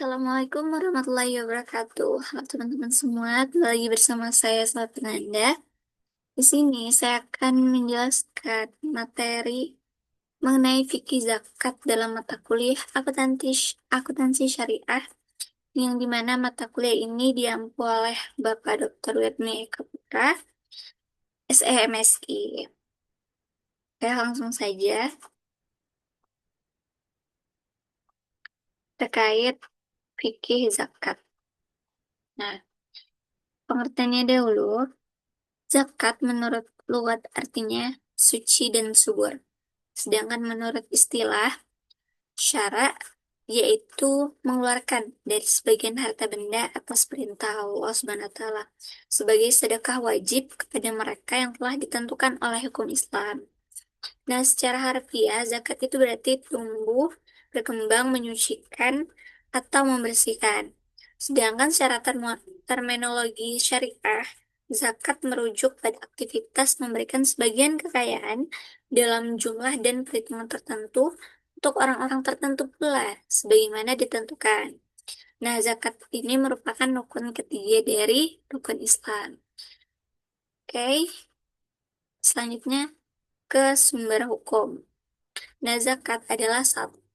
Assalamualaikum warahmatullahi wabarakatuh. Halo teman-teman semua, kembali lagi bersama saya Fernanda. Di sini saya akan menjelaskan materi mengenai fikih zakat dalam mata kuliah akuntansi syariah, yang dimana mata kuliah ini diampu oleh Bapak Dr. Wetni Eka Putra, SEMSI. Oke, langsung saja terkait fikih zakat. Nah, pengertiannya dahulu. Zakat menurut lugat artinya suci dan subur. Sedangkan menurut istilah syara, yaitu mengeluarkan dari sebagian harta benda atas perintah Allah Subhanahu wa taala sebagai sedekah wajib kepada mereka yang telah ditentukan oleh hukum Islam. Nah, secara harfiah, zakat itu berarti tumbuh, berkembang, menyucikan, atau membersihkan. Sedangkan secara terminologi syariah, zakat merujuk pada aktivitas memberikan sebagian kekayaan dalam jumlah dan perhitungan tertentu untuk orang-orang tertentu pula, sebagaimana ditentukan. Nah, zakat ini merupakan rukun ketiga dari rukun Islam. Oke, selanjutnya ke sumber hukum. Nah, zakat adalah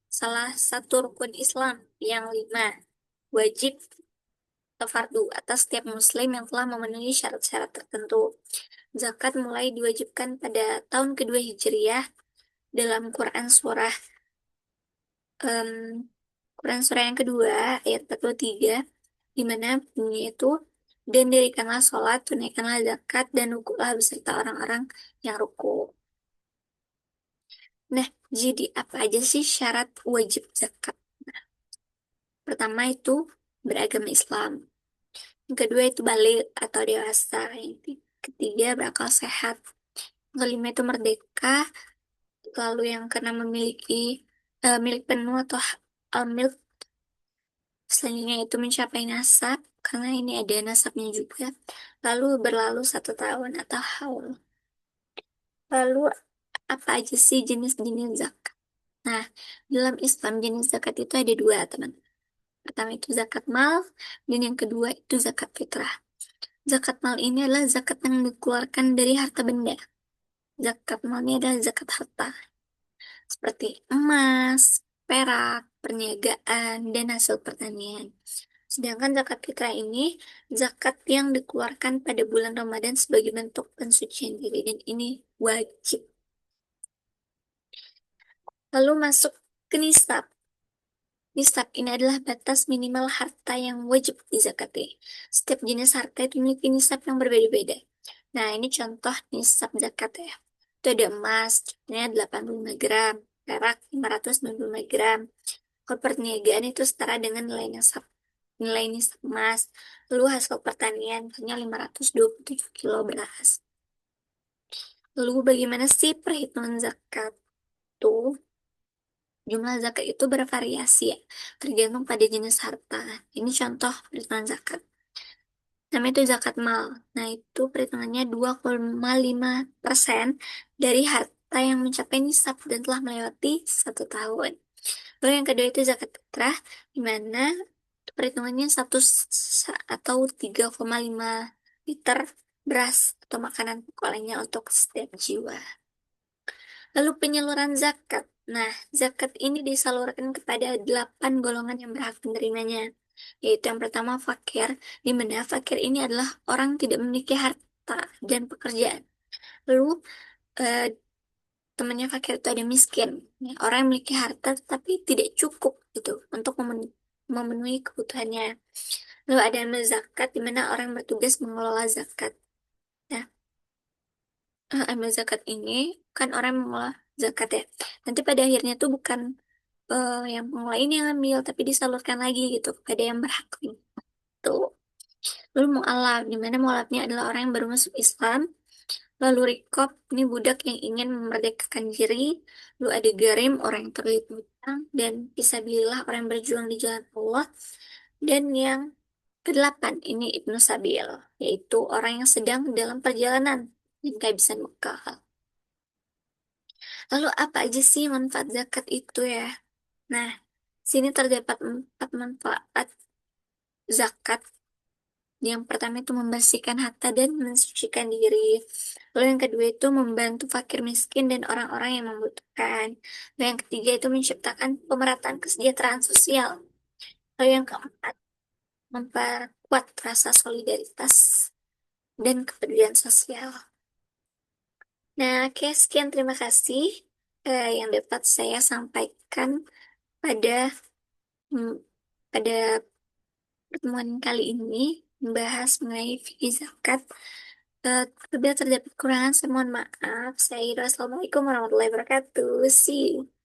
salah satu rukun Islam yang lima, wajib atau fardu atas setiap muslim yang telah memenuhi syarat-syarat tertentu. Zakat mulai diwajibkan pada tahun kedua Hijriah dalam em, Quran surah yang kedua ayat 43, di mana bunyinya itu, dan dirikanlah sholat, tunaikanlah zakat, dan rukuklah beserta orang-orang yang rukuk. Nah, jadi apa aja sih syarat wajib zakat? Pertama itu beragama Islam. Yang kedua itu balik atau dewasa. Yang ketiga berakal sehat. Yang kelima itu merdeka. Lalu yang keenam memiliki milik penuh atau al-milk. Selanjutnya itu mencapai nasab, karena ini ada nasabnya juga. Lalu berlalu 1 tahun atau haul. Lalu apa aja sih jenis-jenis zakat? Nah, dalam Islam jenis zakat itu ada dua, teman. Pertama itu zakat mal, dan yang kedua itu zakat fitrah. Zakat mal ini adalah zakat yang dikeluarkan dari harta benda. Zakat mal ini adalah zakat harta, seperti emas, perak, perniagaan, dan hasil pertanian. Sedangkan zakat fitrah ini zakat yang dikeluarkan pada bulan Ramadan sebagai bentuk pensucian diri, dan ini wajib. Lalu masuk ke nisab. Nisab ini adalah batas minimal harta yang wajib dizakati. Setiap jenis harta itu memiliki nisab yang berbeda-beda. Nah, ini contoh nisab zakat ya. Itu ada emas, contohnya 85 gram, perak 595 gram. Kalau perniagaan itu setara dengan nilai nisab emas. Lalu hasil pertanian hanya 527 kilo beras. Lalu bagaimana sih perhitungan zakat tuh? Jumlah zakat itu bervariasi ya, tergantung pada jenis harta. Ini contoh perhitungan zakat. Namanya itu zakat mal. Nah, itu perhitungannya 2,5% dari harta yang mencapai nisab dan telah melewati 1 tahun. Lalu yang kedua itu zakat fitrah, di mana perhitungannya atau 3,5 liter beras atau makanan pokok lainnya untuk setiap jiwa. Lalu penyaluran zakat. Nah, zakat ini disalurkan kepada 8 golongan yang berhak menerimanya. Yaitu yang pertama fakir, di mana fakir ini adalah orang yang tidak memiliki harta dan pekerjaan. Lalu eh, temannya fakir itu ada miskin. Ya, orang yang memiliki harta tapi tidak cukup gitu untuk memenuhi kebutuhannya. Lalu ada zakat, di mana orang yang bertugas mengelola zakat. Nah, ambil zakat ini kan orang yang mengelola zakat ya. Nanti pada akhirnya tuh bukan yang pengelola ini yang ambil, tapi disalurkan lagi gitu kepada yang berhak itu. Lalu mu'alaf, di mana mu'alafnya adalah orang yang baru masuk Islam. Lalu rikob, ini budak yang ingin memerdekakan diri. Lalu ada garim, orang yang terlilit hutang. Dan fisabilillah, orang yang berjuang di jalan Allah. Dan yang kedelapan, ini Ibnu Sabil, yaitu orang yang sedang dalam perjalanan dan kehabisan bekal. Lalu apa aja sih manfaat zakat itu ya? Nah, Sini terdapat 4 manfaat zakat. Yang pertama itu membersihkan harta dan mensucikan diri. Lalu yang kedua itu membantu fakir miskin dan orang-orang yang membutuhkan. Lalu yang ketiga itu menciptakan pemerataan kesejahteraan sosial. Lalu yang keempat, memperkuat rasa solidaritas dan kepedulian sosial. Nah, oke, sekian terima kasih yang dapat saya sampaikan pada hmm, pada pertemuan kali ini membahas mengenai fikih zakat. Apabila terdapat kekurangan, saya mohon maaf. Saya Ira, Assalamualaikum warahmatullahi wabarakatuh. See you.